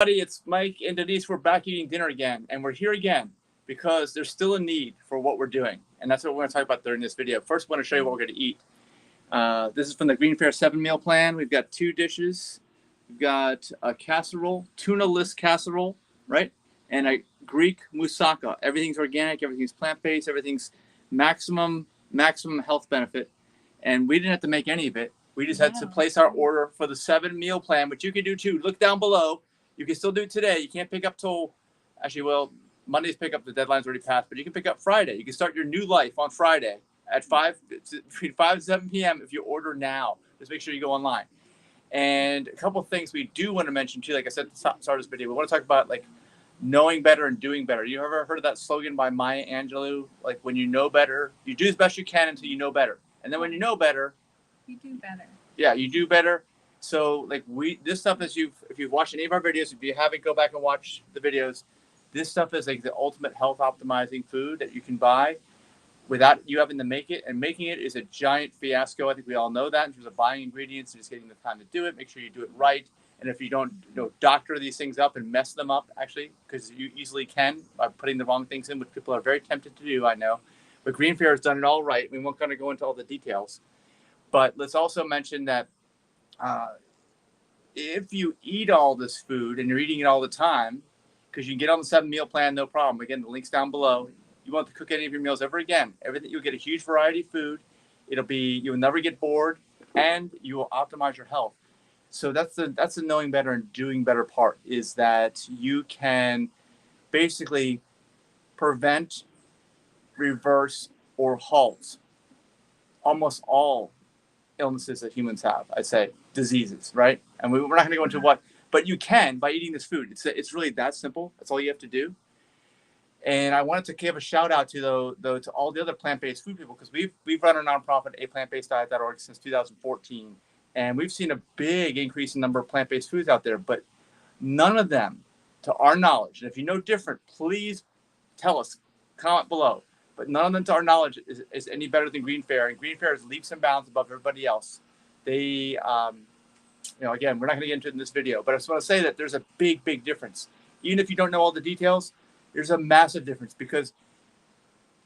Everybody, it's Mike and Denise. We're back eating dinner again, and we're here again because there's still a need for what we're doing, and that's what we're going to talk about during this video. First, I want to show you what we're going to eat. This is from the GreenFare 7-meal plan. We've got 2 dishes. We've got a casserole, tuna-less casserole, right? And a Greek moussaka. Everything's organic, everything's plant-based, everything's maximum health benefit. And we didn't have to make any of it. We just had to place our order for the 7-meal plan, which you can do too. Look down below. You can still do it today. You can't pick up till, actually, well, Monday's pickup, the deadline's already passed, but you can pick up Friday. You can start your new life on Friday at between 5 and 7 p.m. if you order now. Just make sure you go online. And a couple of things we do want to mention too, like I said at the start of this video, we want to talk about like knowing better and doing better. You ever heard of that slogan by Maya Angelou? Like, when you know better, you do as best you can until you know better. And then when you know better, you do better. Yeah, you do better. So like this stuff is if you've watched any of our videos, if you haven't, go back and watch the videos. This stuff is like the ultimate health optimizing food that you can buy without you having to make it. And making it is a giant fiasco. I think we all know that in terms of buying ingredients and just getting the time to do it. Make sure you do it right. And if you don't doctor these things up and mess them up, actually, because you easily can by putting the wrong things in, which people are very tempted to do, I know. But GreenFare has done it all right. We won't kind of go into all the details. But let's also mention that if you eat all this food and you're eating it all the time, because you can get on the 7-meal plan, no problem. Again, the link's down below. You won't have to cook any of your meals ever again. Everything, you'll get a huge variety of food. You'll never get bored, and you will optimize your health. So that's the knowing better and doing better part, is that you can basically prevent, reverse, or halt almost all illnesses that humans have. I'd say diseases, right? And we're not going to go into what, but you can by eating this food. It's really that simple. That's all you have to do. And I wanted to give a shout out to to all the other plant-based food people, because we've run a nonprofit, aPlantBasedDiet.org, since 2014, and we've seen a big increase in number of plant-based foods out there. But none of them, to our knowledge, and if you know different, please tell us, comment below. But none of them, to our knowledge, is any better than GreenFare. And GreenFare is leaps and bounds above everybody else. They, again, we're not going to get into it in this video, but I just want to say that there's a big, big difference. Even if you don't know all the details, there's a massive difference, because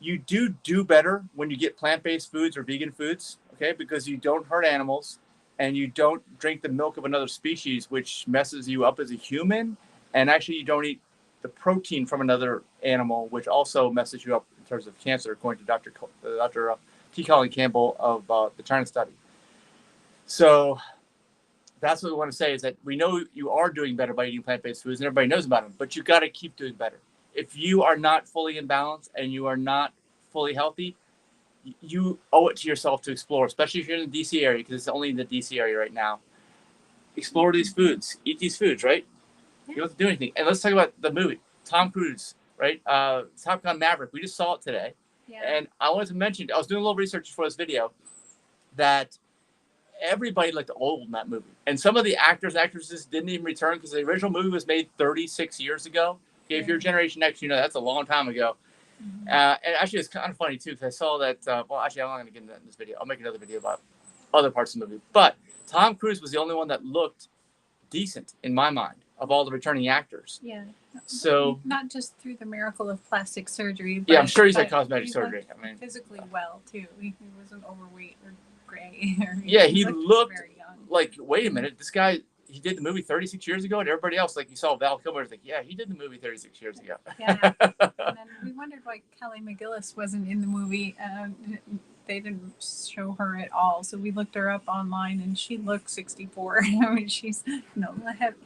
you do better when you get plant-based foods or vegan foods, okay? Because you don't hurt animals and you don't drink the milk of another species, which messes you up as a human. And actually, you don't eat the protein from another animal, which also messes you up in terms of cancer, according to Dr. T. Colin Campbell of the China study. So that's what we want to say, is that we know you are doing better by eating plant-based foods, and everybody knows about them, but you got to keep doing better. If you are not fully in balance and you are not fully healthy, you owe it to yourself to explore, especially if you're in the DC area, because it's only in the DC area right now. Explore these foods, eat these foods, right? You don't have to do anything. And let's talk about the movie, Tom Cruise, right? Top Gun Maverick. We just saw it today. Yeah. And I wanted to mention, I was doing a little research for this video, that everybody looked old in that movie. And some of the actors, actresses didn't even return, because the original movie was made 36 years ago. Okay, if you're Generation X, you know that's a long time ago. Mm-hmm. And actually, it's kind of funny, too, because I saw that, well, actually, I'm not going to get into that in this video. I'll make another video about other parts of the movie. But Tom Cruise was the only one that looked decent, in my mind, of all the returning actors. Yeah. So not just through the miracle of plastic surgery. But, yeah, I'm sure he's had cosmetic surgery. I mean, physically well, too. He wasn't overweight or gray. He looked very young. Like, wait a minute, this guy, he did the movie 36 years ago, and everybody else, like you saw Val Kilmer, was like, yeah, he did the movie 36 years ago. Yeah. And then we wondered why Kelly McGillis wasn't in the movie. They didn't show her at all, so we looked her up online, and she looked 64. I mean, she's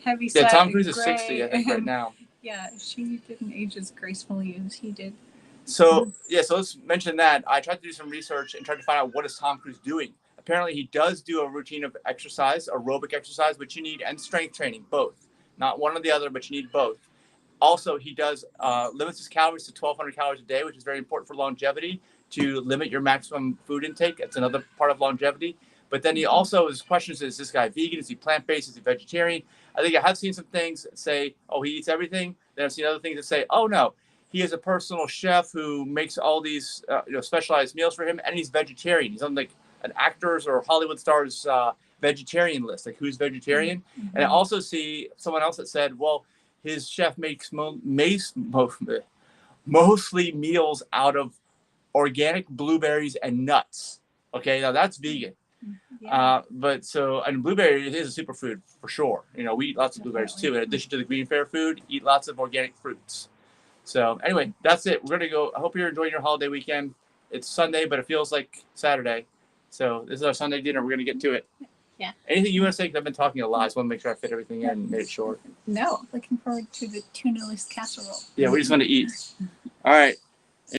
heavy set. Yeah, Tom Cruise is 60, I think, right now. Yeah, she didn't age as gracefully as he did. So let's mention that. I tried to do some research and tried to find out what is Tom Cruise doing. Apparently, he does do a routine of exercise, aerobic exercise, which you need, and strength training, both. Not one or the other, but you need both. Also, he does limits his calories to 1,200 calories a day, which is very important for longevity, to limit your maximum food intake. That's another part of longevity. But then he also, his questions, is this guy vegan? Is he plant-based? Is he vegetarian? I think I have seen some things that say, oh, he eats everything. Then I've seen other things that say, oh, no, he is a personal chef who makes all these specialized meals for him, and he's vegetarian. He's on like an actor's or Hollywood star's vegetarian list, like who's vegetarian. Mm-hmm. And I also see someone else that said, well, his chef makes mostly meals out of organic blueberries and nuts. Okay, now that's vegan. Yeah. And blueberry is a superfood for sure. We eat lots of blueberries too. In addition to the GreenFare food, eat lots of organic fruits. So anyway, that's it. We're gonna go. I hope you're enjoying your holiday weekend. It's Sunday, but it feels like Saturday. So this is our Sunday dinner. We're gonna get to it. Yeah. Anything you want to say? Because I've been talking a lot. I just want to make sure I fit everything in and made it short. No, looking forward to the tuna-less casserole. Yeah, we just want to eat. All right.